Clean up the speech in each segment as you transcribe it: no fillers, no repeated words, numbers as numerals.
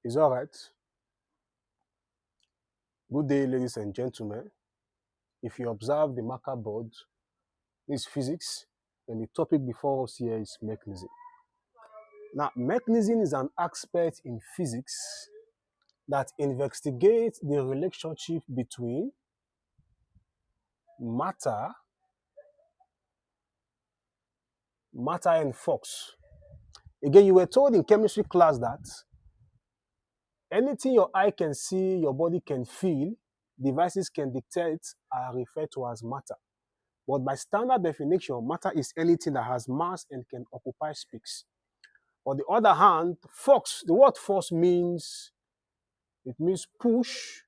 Is all right. Good day, ladies and gentlemen. If you observe the marker board, this is physics, and the topic before us here is mechanism. Now, mechanism is an aspect in physics that investigates the relationship between matter and force. Again, you were told in chemistry class that anything your eye can see, your body can feel, devices can dictate are referred to as matter. But by standard definition, matter is anything that has mass and can occupy space. On the other hand, force, the word force means push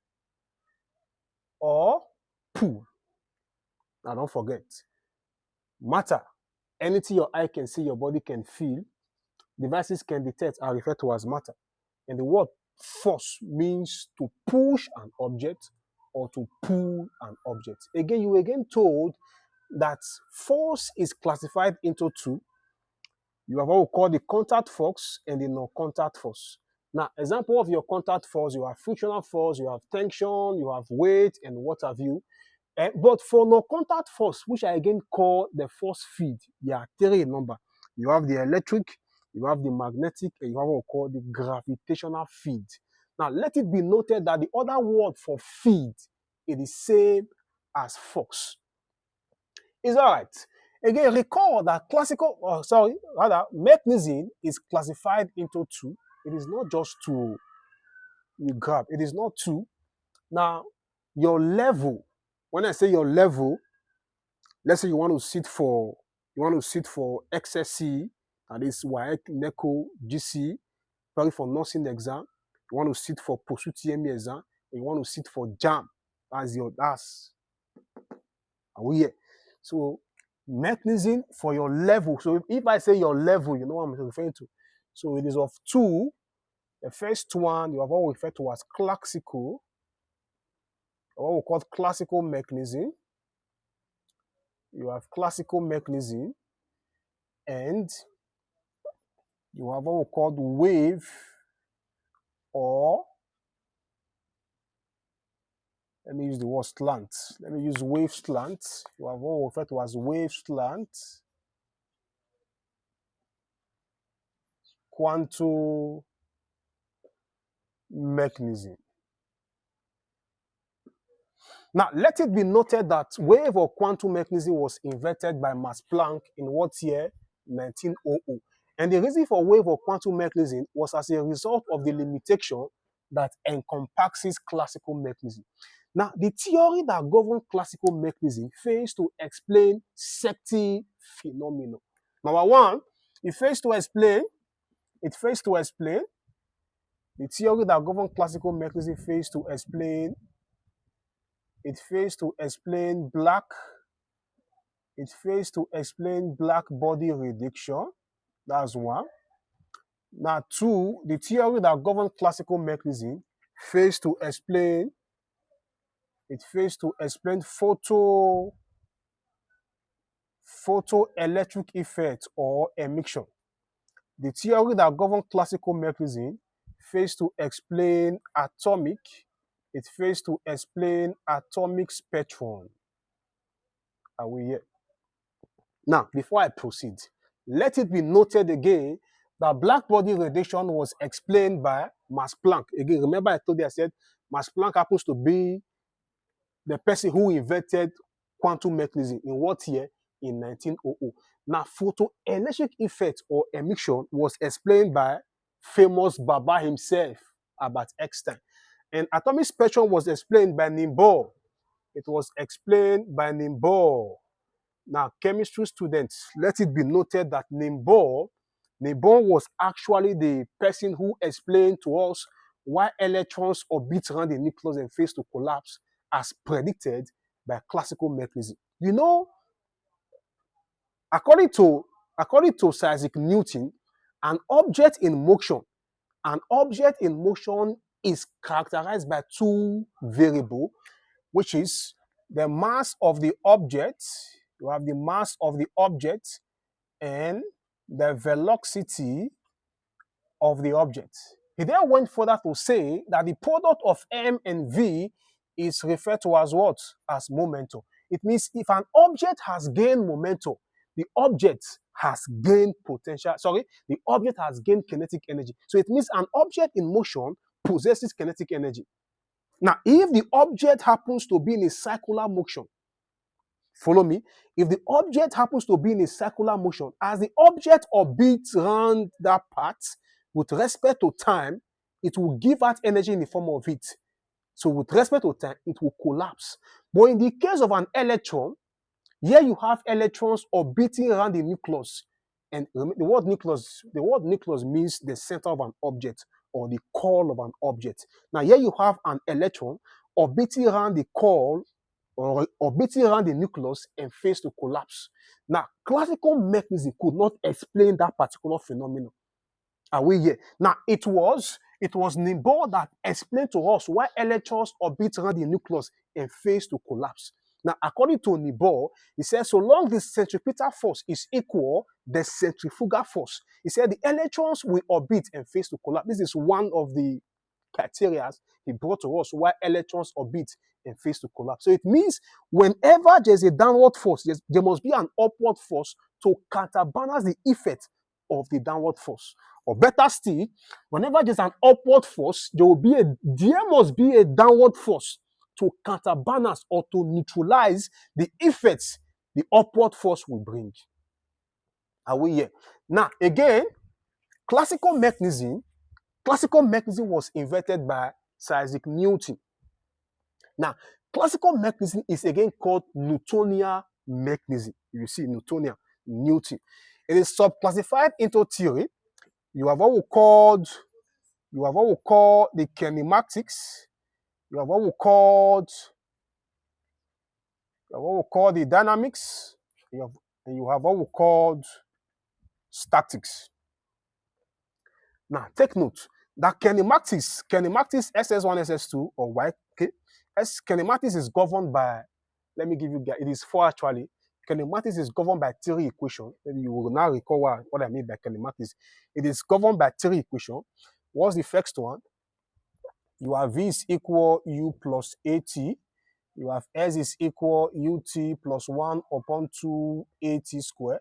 or pull. Now don't forget, matter, anything your eye can see, your body can feel, devices can detect are referred to as matter. And the word force means to push an object or to pull an object. Again, you were again told that force is classified into two. You have what we call the contact force and the non-contact force. Now, example of your contact force, you have frictional force, you have tension, you have weight, and what have you. But for non-contact force, which I again call the force field, there are three in number. You have the electric, you have the magnetic, and you have what we call the gravitational field. Now, let it be noted that the other word for field is the same as force. Is all right. Again, recall that mechanism is classified into two. It is not just two. You grab. It is not two. Now, your level. When I say your level, let's say you want to sit for XSC, that is WAEC, NECO, GC, probably for nursing exam. You want to sit for post-UTME exam. You want to sit for JAM. That's. Are we here? So mechanism for your level. So if I say your level, you know what I'm referring to. So it is of two. The first one, you have what we refer to as classical, or what we call classical mechanism. You have classical mechanism, and you have what we call wave, or let me use the word slant. Let me use wave slant. You have what we refer to as wave slant, quantum mechanism. Now, let it be noted that wave or quantum mechanism was invented by Max Planck in what year? 1900. And the reason for wave or quantum mechanism was as a result of the limitation that encompasses classical mechanism. Now, the theory that governs classical mechanism fails to explain Secchi phenomena. Number one, it fails to explain the theory that governs classical mechanism fails to explain black body reduction. That's one. Now, two, the theory that governs classical mechanism fails to explain photoelectric effect or emission. The theory that governs classical mechanism fails to explain atomic spectrum. Are we here? Now, before I proceed, let it be noted again that black body radiation was explained by Max Planck. Again, remember I told you, I said Max Planck happens to be the person who invented quantum mechanism in what year? In 1900. Now, photoelectric effect or emission was explained by famous Baba himself, Albert Einstein. And atomic spectrum was explained by Niels Bohr. It was explained by Niels Bohr. Now, chemistry students, let it be noted that Niels Bohr was actually the person who explained to us why electrons orbit around the nucleus and fail to collapse as predicted by classical mechanism. You know, according to Sir Isaac Newton, an object in motion is characterized by two variables, which is the mass of the object. You have the mass of the object and the velocity of the object. He then went further to say that the product of M and V is referred to as what? As momentum. It means if an object has gained momentum, the object has gained potential. Sorry, the object has gained kinetic energy. So it means an object in motion possesses kinetic energy. Now, if the object happens to be in a circular motion, follow me. If the object happens to be in a circular motion, as the object orbits around that part, with respect to time, it will give out energy in the form of heat. So with respect to time, it will collapse. But in the case of an electron, here you have electrons orbiting around the nucleus. And the word nucleus means the center of an object or the core of an object. Now here you have an electron orbiting around the core or orbiting around the nucleus and face to collapse. Now, classical mechanism could not explain that particular phenomenon. Are we here? Now, it was Nibor that explained to us why electrons orbit around the nucleus and face to collapse. Now, according to Nibor, he says so long the centripetal force is equal the centrifugal force, he said the electrons will orbit and face to collapse. This is one of the criteria he brought to us why electrons orbit and face to collapse. So it means whenever there's a downward force, there must be an upward force to counterbalance the effect of the downward force. Or better still, whenever there's an upward force, there must be a downward force to counterbalance or to neutralize the effects the upward force will bring. Are we here? Now, again, classical mechanism was invented by Sir Isaac Newton. Now, classical mechanism is again called Newtonian mechanism. You see, Newtonian, Newton. It is subclassified into theory. You have what we call the kinematics. You have what we call the dynamics. You have what we call statics. Now, take note that kinematics SS1, SS2, or Y, okay, kinematics is governed by, let me give you, it is 4 actually. Kinematics is governed by 3 equations. Maybe you will now recall what I mean by kinematics. It is governed by 3 equations. What's the first one? You have V is equal U plus AT. You have S is equal UT plus 1 upon 2 AT squared.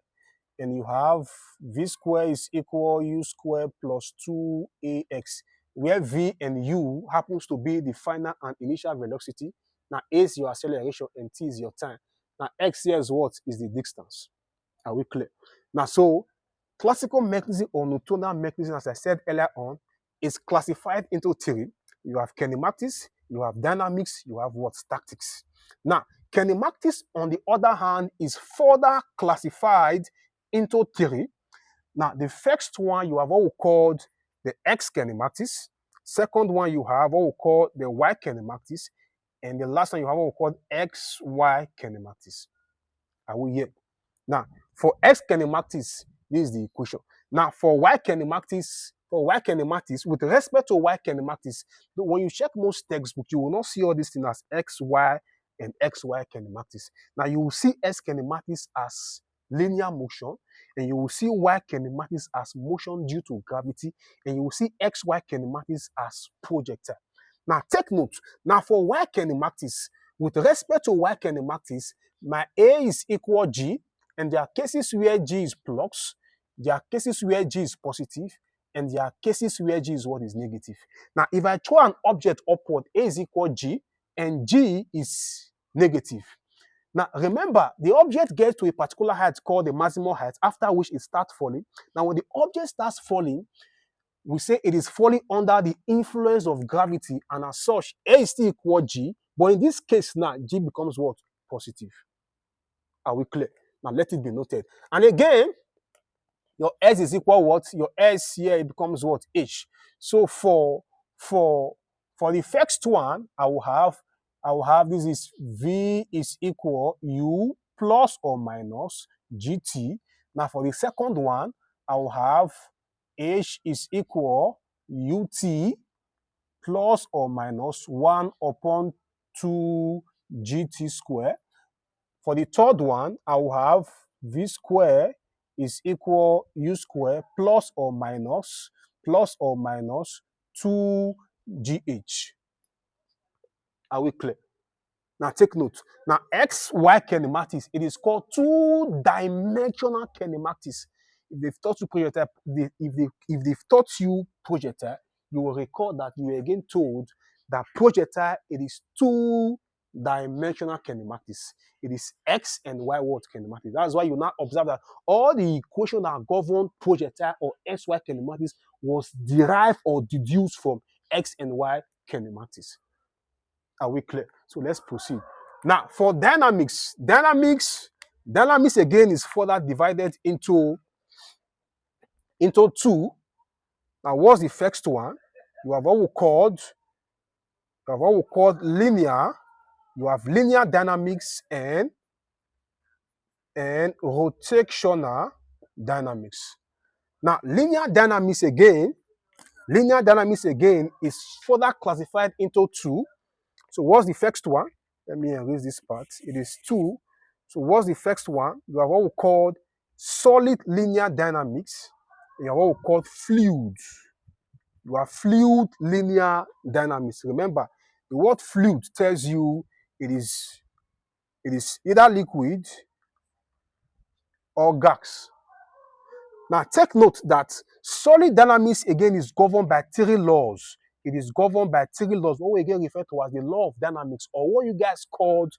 And you have V squared is equal U squared plus 2AX, where V and U happens to be the final and initial velocity. Now, A is your acceleration and T is your time. Now, X here is what? Is the distance. Are we clear? Now, so classical mechanism or Newtonian mechanism, as I said earlier on, is classified into 3. You have kinematics, you have dynamics, you have what? Statics. Now, kinematics, on the other hand, is further classified into 3. Now, the first one, you have what we call the X kinematics. Second one, you have what we call the Y kinematics. And the last one, you have what we call XY kinematics. Are we here? Now, for X kinematics, this is the equation. Now, for Y kinematics, with respect to Y kinematics, when you check most textbooks, you will not see all these things as XY and XY kinematics. Now, you will see S kinematics as linear motion, and you will see Y kinematics as motion due to gravity, and you will see XY kinematics as projectile. Now, take note. Now, for Y kinematics, with respect to Y kinematics, my A is equal G, and there are cases where G is plus, there are cases where G is positive, and there are cases where G is what is negative. Now, if I throw an object upward, A is equal G, and G is negative. Now, remember, the object gets to a particular height called the maximum height, after which it starts falling. Now, when the object starts falling, we say it is falling under the influence of gravity, and as such, A is still equal G, but in this case now, G becomes what? Positive. Are we clear? Now, let it be noted. And again, your S is equal what? Your S here, it becomes what? H. So for the first one, I will have this is V is equal U plus or minus GT. Now, for the second one, I will have H is equal UT plus or minus 1 upon 2 GT square. For the third one, I will have V square is equal U square plus or minus 2gh. Are we clear? Now take note. Now XY kinematics, it is called two-dimensional kinematics. If they've taught you projectile, if they've taught you projectile, you will recall that you were again told that projectile, it is two-dimensional kinematics. It is X and Y what kinematics. That's why you now observe that all the equations that govern projectile or XY kinematics was derived or deduced from X and Y kinematics. Are we clear? So let's proceed. Now, for dynamics again is further divided into two. Now, what's the first one? You have what we called linear. You have linear dynamics and rotational dynamics. Now, linear dynamics again is further classified into two. So what's the first one? Let me erase this part. It is two. So what's the first one? You have what we call solid linear dynamics. You have what we call fluid. You have fluid linear dynamics. Remember, the word fluid tells you it is either liquid or gas. Now take note that solid dynamics again is governed by three laws. It is governed by three laws, what we again refer to as the law of dynamics, or what you guys called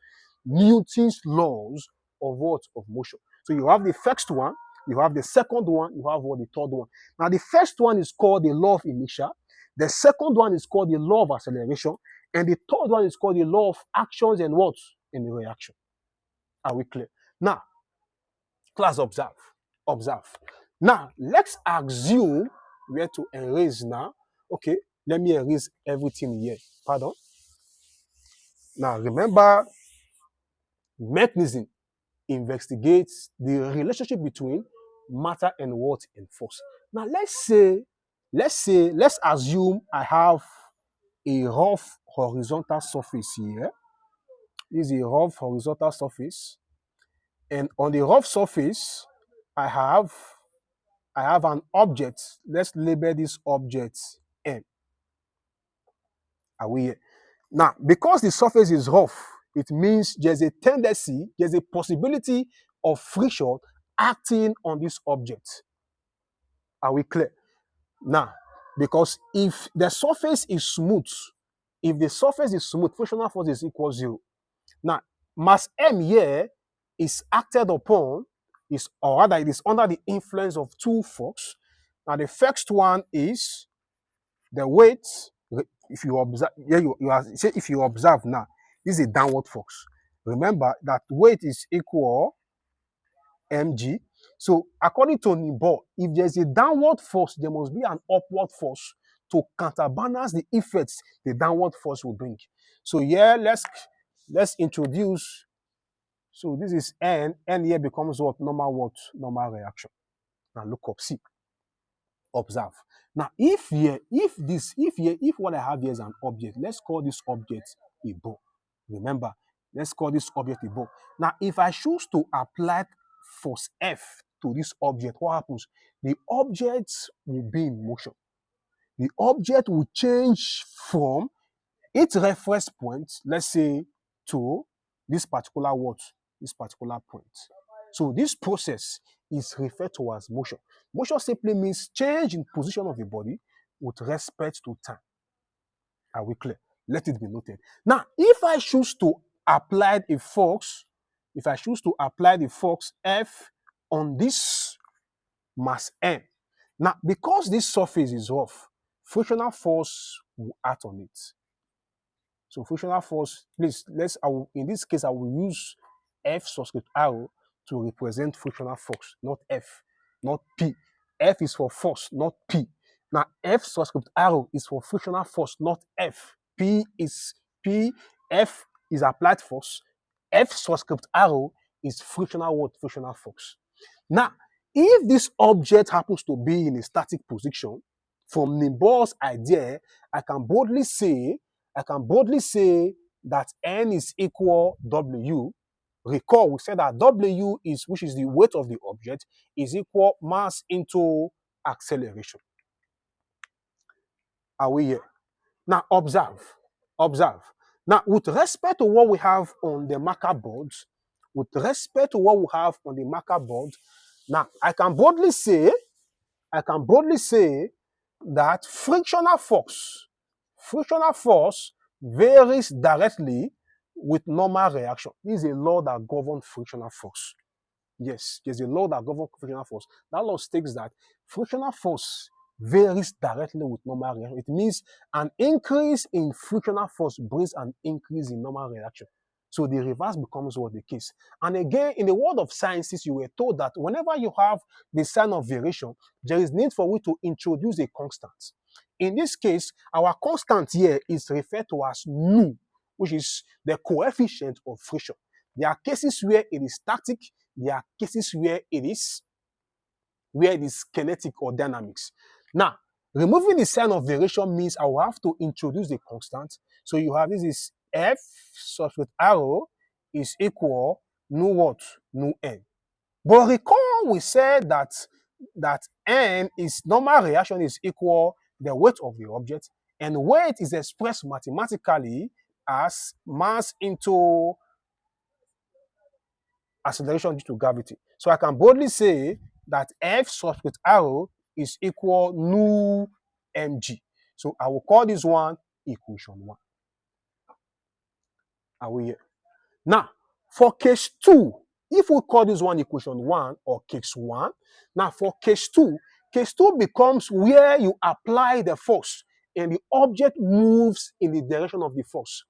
Newton's laws of what? Of motion. So you have the first one, you have the second one, you have what? The third one. Now the first one is called the law of inertia. The second one is called the law of acceleration. And the third one is called the law of actions and what? And reaction. Are we clear? Now, class, observe. Now, let's assume where to erase now. Okay, let me erase everything here. Pardon. Now, remember, mechanism investigates the relationship between matter and what? And force. Now, let's assume I have a rough horizontal surface here. This is a rough horizontal surface. And on the rough surface, I have an object. Let's label this object M. Are we here? Now, because the surface is rough, it means there's a tendency, there's a possibility of friction acting on this object. Are we clear? Now, because if the surface is smooth, frictional force is equal to 0. Now, mass M here is acted upon, or rather it is under the influence of two forces. Now, the first one is the weight. If you observe, if you observe now, this is a downward force. Remember that weight is equal mg. So according to Nimbo, if there's a downward force, there must be an upward force to counterbalance the effects the downward force will bring. So here, let's introduce. So this is N. N here becomes what? Normal reaction. Now look up, see, observe. Now if what I have here is an object, let's call this object a ball. Remember, let's call this object a ball. Now if I choose to apply force F to this object, what happens? The object will be in motion. The object will change from its reference point, let's say, to this particular point. So this process is referred to as motion. Motion simply means change in position of the body with respect to time. Are we clear? Let it be noted. Now, if I choose to apply the force F on this mass M, now because this surface is rough, frictional force will act on it. So frictional force, please, in this case, I will use F subscript R to represent frictional force, not F, not P. F is for force, not P. Now, F subscript R is for frictional force, not F. F is applied force. F subscript R is frictional force. Now, if this object happens to be in a static position, from Nimbo's idea, I can boldly say that N is equal W. Recall, we said that W which is the weight of the object, is equal mass into acceleration. Are we here? Now observe. Observe. Now, with respect to what we have on the marker boards, now I can boldly say that frictional force varies directly with normal reaction. This is a law that governs frictional force. Yes, there's a law that governs frictional force. That law states that frictional force varies directly with normal reaction. It means an increase in frictional force brings an increase in normal reaction. So the reverse becomes what the case. And again, in the world of sciences, you were told that whenever you have the sign of variation, there is need for we to introduce a constant. In this case, our constant here is referred to as nu, which is the coefficient of friction. There are cases where it is static. There are cases where it is kinetic or dynamics. Now, removing the sign of variation means I will have to introduce the constant. So you have this is F subscript arrow is equal nu what? Nu n. But recall we said that n is normal reaction is equal the weight of the object, and weight is expressed mathematically as mass into acceleration due to gravity. So I can boldly say that F subscript arrow is equal nu mg. So I will call this one equation 1. Are we here? Now, for case 2, if we call this one equation 1 or case 1, now for case 2 becomes where you apply the force and the object moves in the direction of the force.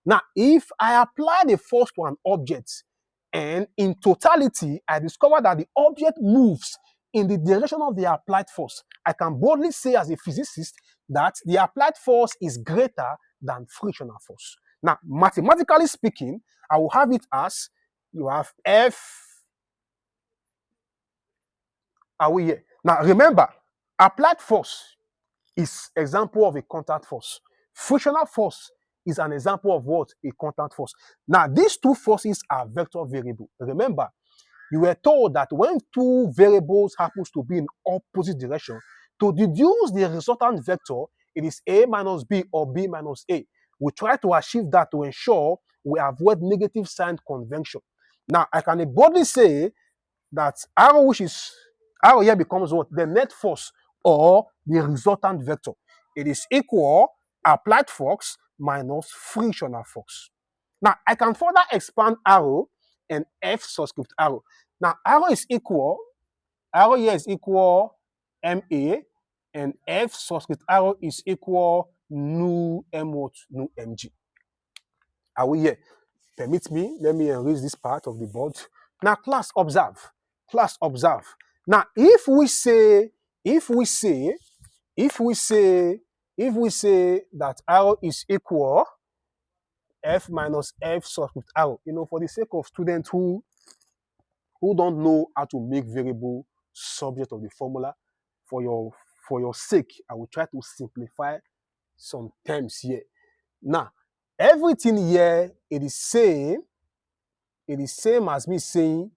Now, if I apply the force to an object and in totality, I discover that the object moves in the direction of the applied force, I can boldly say as a physicist that the applied force is greater than frictional force. Now, mathematically speaking, I will have it as you have F. Are we here? Now, remember, applied force is example of a contact force. Frictional force is an example of what? A contact force. Now, these two forces are vector variable. Remember, you were told that when two variables happens to be in opposite direction, to deduce the resultant vector, it is A minus B or B minus A. We try to achieve that to ensure we avoid negative sign convention. Now, I can boldly say that arrow here becomes what? The net force or the resultant vector. It is equal applied force minus frictional force. Now, I can further expand arrow and F subscript arrow. Now, arrow here is equal MA, and F subscript arrow is equal nu mg. Are we here? Permit me, let me erase this part of the board. Now, class observe. Now, if we say that arrow is equal F minus F subscript arrow, for the sake of students who don't know how to make variable subject of the formula, for your sake, I will try to simplify some terms here. Now, everything here, it is same as me saying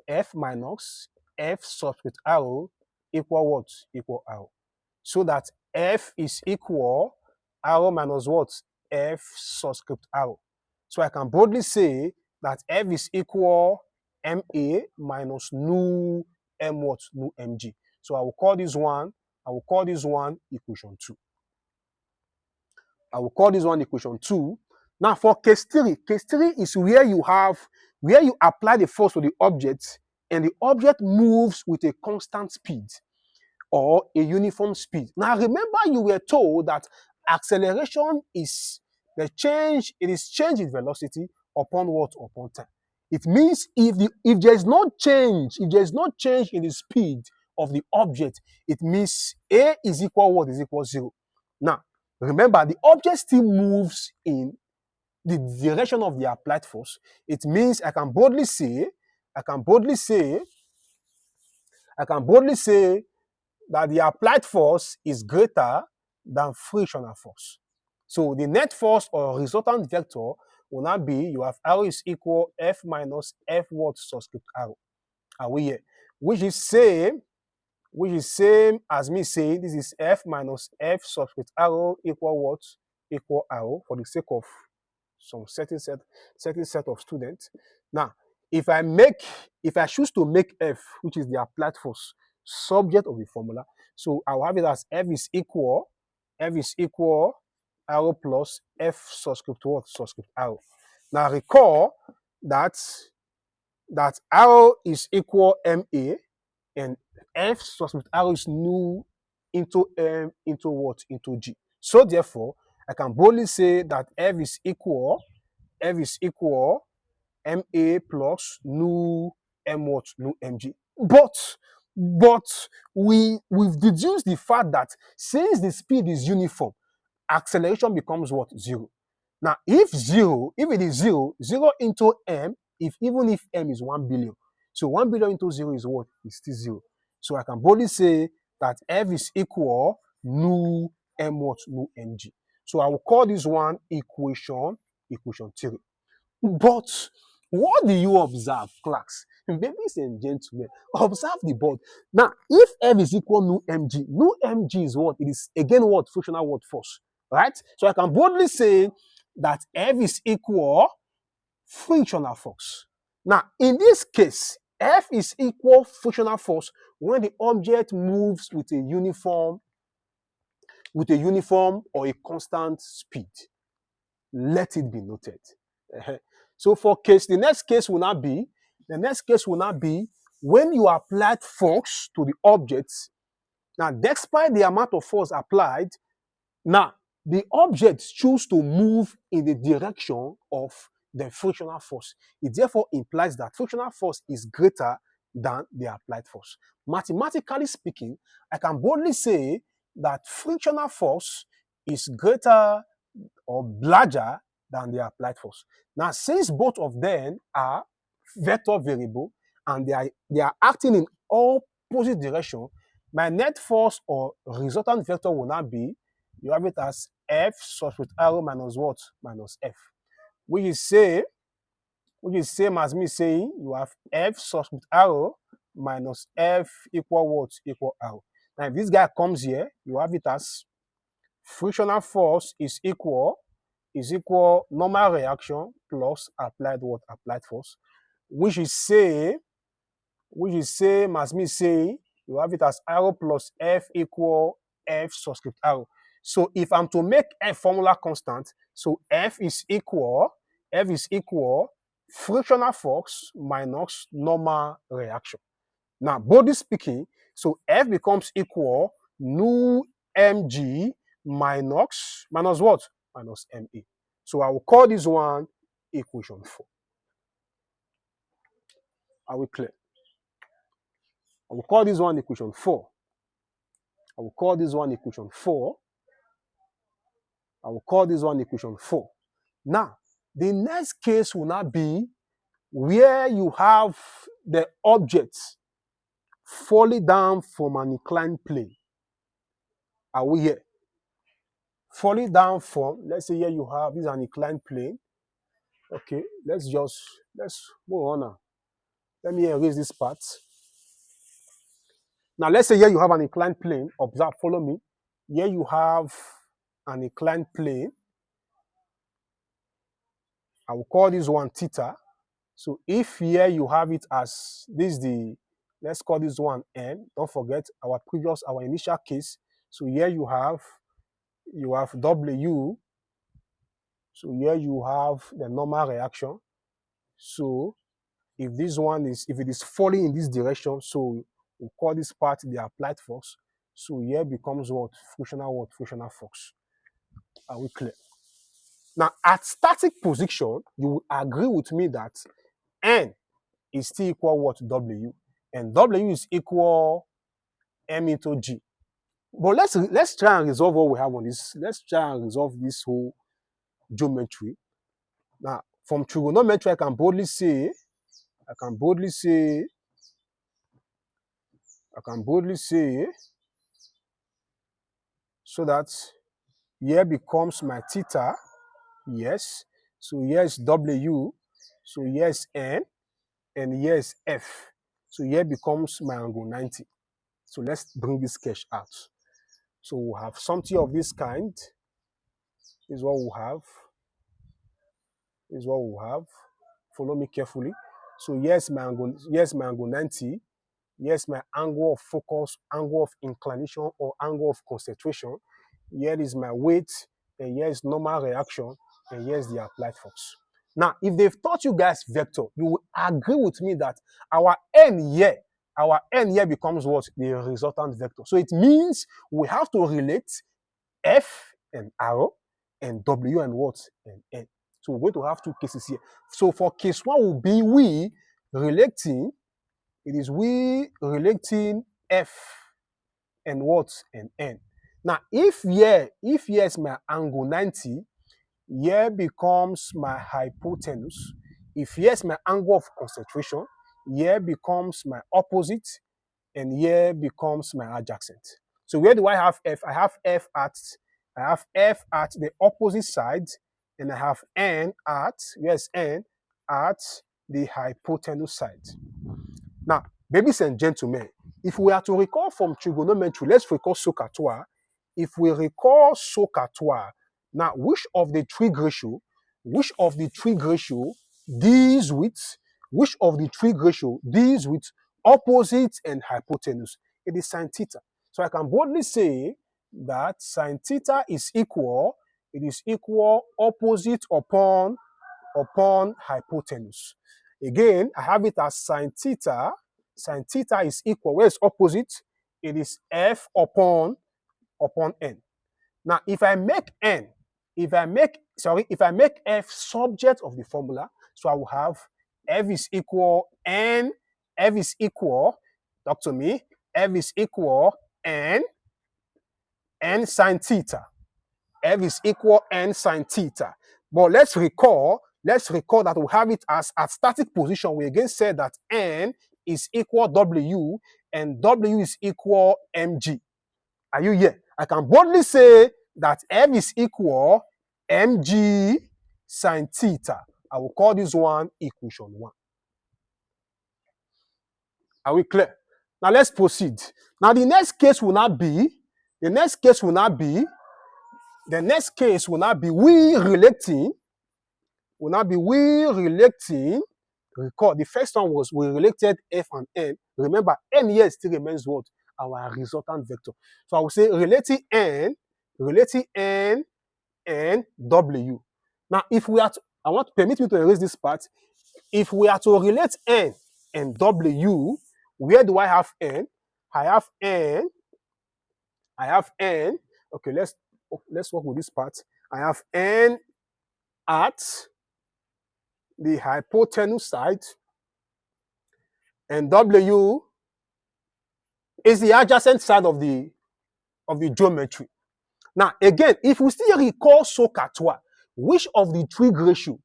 F minus F subscript arrow equal what? Equal arrow. So that F is equal arrow minus what? F subscript arrow. So I can boldly say that F is equal MA minus nu M what? Nu mg. So I will call this one equation 2. I will call this one equation 2. Now for case 3 is where you apply the force to the object and the object moves with a constant speed or a uniform speed. Now remember, you were told that acceleration is change in velocity upon what? Upon time. It means if there is no change in the speed of the object, it means A is equal what? Is equal 0. Now, remember, the object still moves in the direction of the applied force. It means I can boldly say that the applied force is greater than frictional force. So the net force or resultant vector will now be, you have arrow is equal F minus F what subscript arrow. Are we here? Which is same which is same as me saying this is f minus f subscript arrow equal what? Equal arrow for the sake of some certain set of students. Now, if I choose to make f, which is the applied force, subject of the formula, so I'll have it as f is equal arrow plus f subscript what? Subscript arrow. Now recall that arrow is equal MA and f subscript arrow is nu into M into what? Into G. So therefore, I can boldly say that f is equal MA plus nu M what? Nu MG. But we've deduced the fact that since the speed is uniform, acceleration becomes what? Zero. Now, if it is zero into M, even if M is 1 billion, so 1 billion into zero is what? It's still zero. So I can boldly say that F is equal nu M what? Nu mg. So I will call this one equation 3. But what do you observe, class? Ladies and gentlemen, observe the board. Now, if F is equal nu mg is what? It is again what? Frictional what? Force. Right? So I can boldly say that F is equal frictional force. Now, in this case, F is equal frictional force when the object moves with a uniform or a constant speed. Let it be noted. So for the next case will not be when you applied force to the object. Now, despite the amount of force applied, now the object choose to move in the direction of the frictional force. It therefore implies that frictional force is greater than the applied force. Mathematically speaking, I can boldly say that frictional force is greater or larger than the applied force. Now, since both of them are vector variable and they are acting in opposite direction, my net force or resultant vector will not be, you have it as F subscript arrow minus what? Minus F. Which is same as me saying you have F subscript arrow minus F equal what? Equal arrow. Now, if this guy comes here, you have it as frictional force is equal normal reaction plus applied what? Applied force. Which is same as me saying you have it as arrow plus F equal F subscript arrow. So if I'm to make F formula constant, so F is equal frictional force minus normal reaction. Now, boldly speaking, so F becomes equal nu mg minus what? Minus ma. So I will call this one equation 4. Are we clear? I will call this one equation 4. Now, the next case will not be where you have the object falling down from an inclined plane. Are we here? Falling down from, let's say here you have, this is an inclined plane. Okay, let's move on now. Let me erase this part. Now, let's say here you have an inclined plane. Observe, follow me. Here you have an inclined plane. I will call this one theta. So if here you have it as this let's call this one M. Don't forget our initial case. So here you have W. So here you have the normal reaction. So if it is falling in this direction, so we'll call this part the applied force. So here becomes what? Frictional force. Are we clear? Now, at static position, you will agree with me that N is still equal what? W. And W is equal M into G. But let's try and resolve what we have on this. Let's try and resolve this whole geometry. Now, from trigonometry, I can boldly say so that here becomes my theta. Yes. So here is W. So here is N. And here is F. So here becomes my angle 90. So let's bring this sketch out. So we'll have something of this kind. Is what we'll have. Is what we'll have. Follow me carefully. So here's my angle 90. Here's my angle of focus, angle of inclination, or angle of concentration. Here is my weight, and here is normal reaction, and here's the applied force. Now, if they've taught you guys vector, you will agree with me that our n here becomes what? The resultant vector. So it means we have to relate F and arrow and W and what? And N. So we're going to have two cases here. So for case one will be we relating F and what? And N. Now, if here is my angle 90, here becomes my hypotenuse. If here's my angle of concentration, here becomes my opposite, and here becomes my adjacent. So where do I have F? I have F at the opposite side, and I have N at the hypotenuse side. Now, babies and gentlemen, if we are to recall from trigonometry, let's recall SOHCAHTOA. If we recall SOHCAHTOA, now which of the trig ratio deals with opposite and hypotenuse? It is sine theta. So I can boldly say that sine theta is equal opposite upon hypotenuse. Again, I have it as sine theta. Sine theta is equal. Where is opposite? It is F upon N. Now, if I make F subject of the formula, so I will have F is equal N. F is equal. Talk to me. F is equal N sine theta. F is equal N sine theta. But let's recall that we have it as at static position. We again said that N is equal W and W is equal mg. Are you here? I can boldly say that F is equal mg sine theta. I will call this one equation 1. Are we clear? Now let's proceed. Now the next case will not be we relating. Recall, the first one was we related F and N. Remember, N here still remains what? Our resultant vector. So I will say relating N and W. Now, if we are to, permit me to erase this part. If we are to relate N and W, where do I have N? I have N. Okay, let's work with this part. I have N at the hypotenuse side, and W is the adjacent side of the geometry. Now, again, if we still recall SOHCAHTOA, which of the trig ratio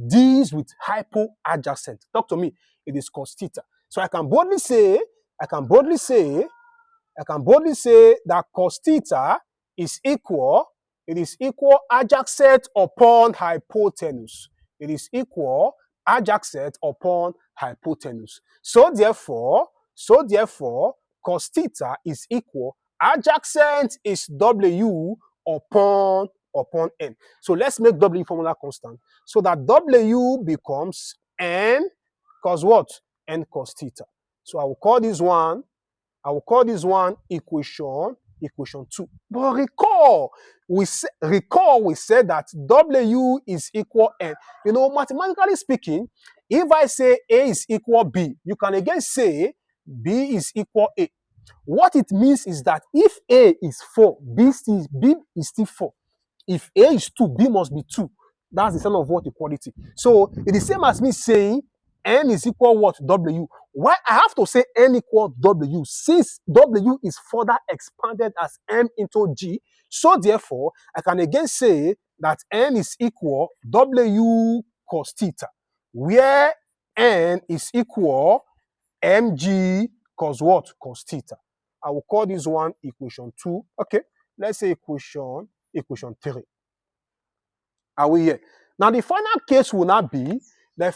deals with hypoadjacent? Talk to me. It is cos theta. So I can boldly say that cos theta is equal adjacent upon hypotenuse. It is equal adjacent upon hypotenuse. So therefore, cos theta is equal adjacent is W upon N. So let's make W formula constant. So that W becomes N cos what? N cos theta. So I will call this one equation 2. But recall we said that W is equal N. You know, mathematically speaking, if I say A is equal B, you can again say B is equal A. What it means is that if A is 4, B is still 4. If A is 2, B must be 2. That's the sign of what? Equality. So it is the same as me saying N is equal what? W. Why I have to say N equal W? Since W is further expanded as M into G, so therefore I can again say that N is equal W cos theta, where N is equal mg cos what? Cos theta. I will call this one equation 2. Okay, let's say equation 3. Are we here? Now the final case will not be, I'm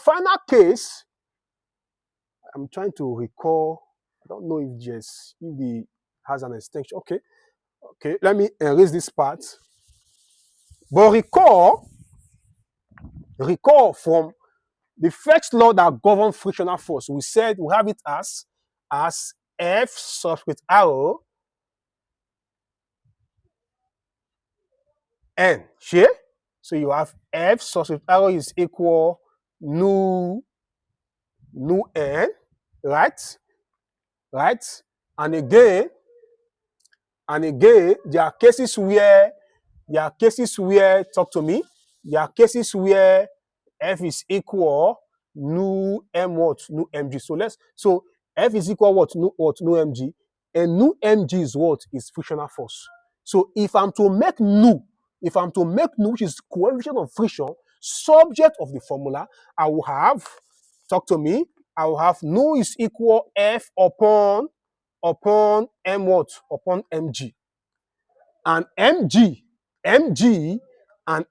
trying to recall, I don't know if has an extension. Okay, let me erase this part. But recall from the first law that governs frictional force. We said we have it as F subscript arrow N. Share? So you have F subscript arrow is equal nu N, right? Right? And again, there are cases where talk to me. There are cases where F is equal nu M what? Nu mg. So F is equal what? Nu mg. And nu mg is what? Is frictional force. So if I'm to make nu, which is coefficient of friction, subject of the formula, I will have, talk to me, I will have nu is equal F upon M what? Upon mg. And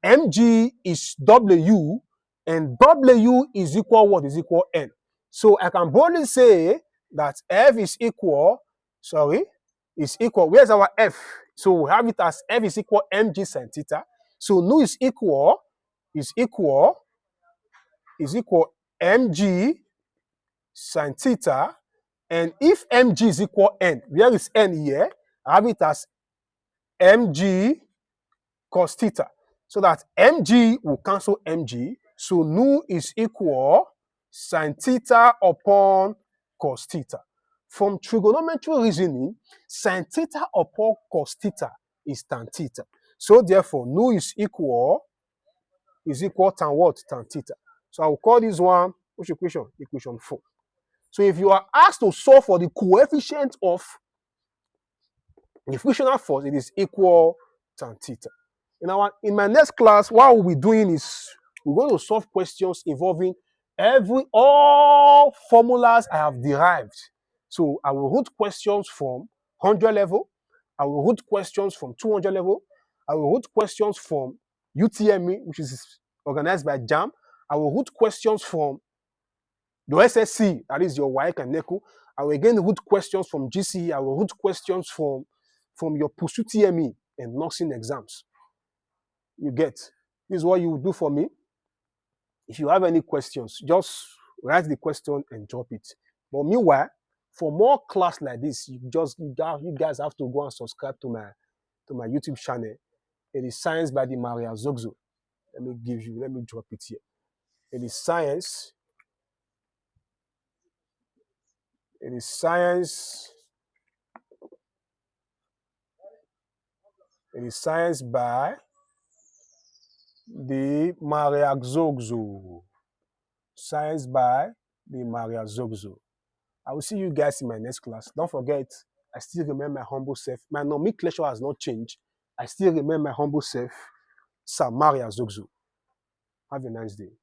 mg is W, and W is equal what? Is equal N. So I can boldly say that F is equal, where's our F? So we have it as F is equal mg sin theta. So nu is equal mg sin theta. And if mg is equal N, where is N here? I have it as mg cos theta. So that mg will cancel mg. So nu is equal sin theta upon cos theta. From trigonometry reasoning, sin theta upon cos theta is tan theta. So therefore, nu is equal tan what? Tan theta. So I will call this one, which equation? Equation 4. So if you are asked to solve for the coefficient of the frictional force, it is equal tan theta. In my next class, what we'll be doing is we're going to solve questions involving all formulas I have derived. So I will root questions from 100 level. I will root questions from 200 level. I will root questions from UTME, which is organized by JAM. I will root questions from the SSC, that is your WAEC and NECO. I will again root questions from GCE. I will root questions from your post-UTME and nursing exams. You get. This is what you will do for me. If you have any questions, just write the question and drop it. But meanwhile, for more class like this, you guys have to go and subscribe to my YouTube channel. It is Science by the Maria Zogzo. Let me drop it here. It is Science by the Maria Zogzo. Science by the Maria Zogzo. I will see you guys in my next class. Don't forget, I still remember my humble self. My nomenclature has not changed. I still remember my humble self, Sir Maria Zogzo. Have a nice day.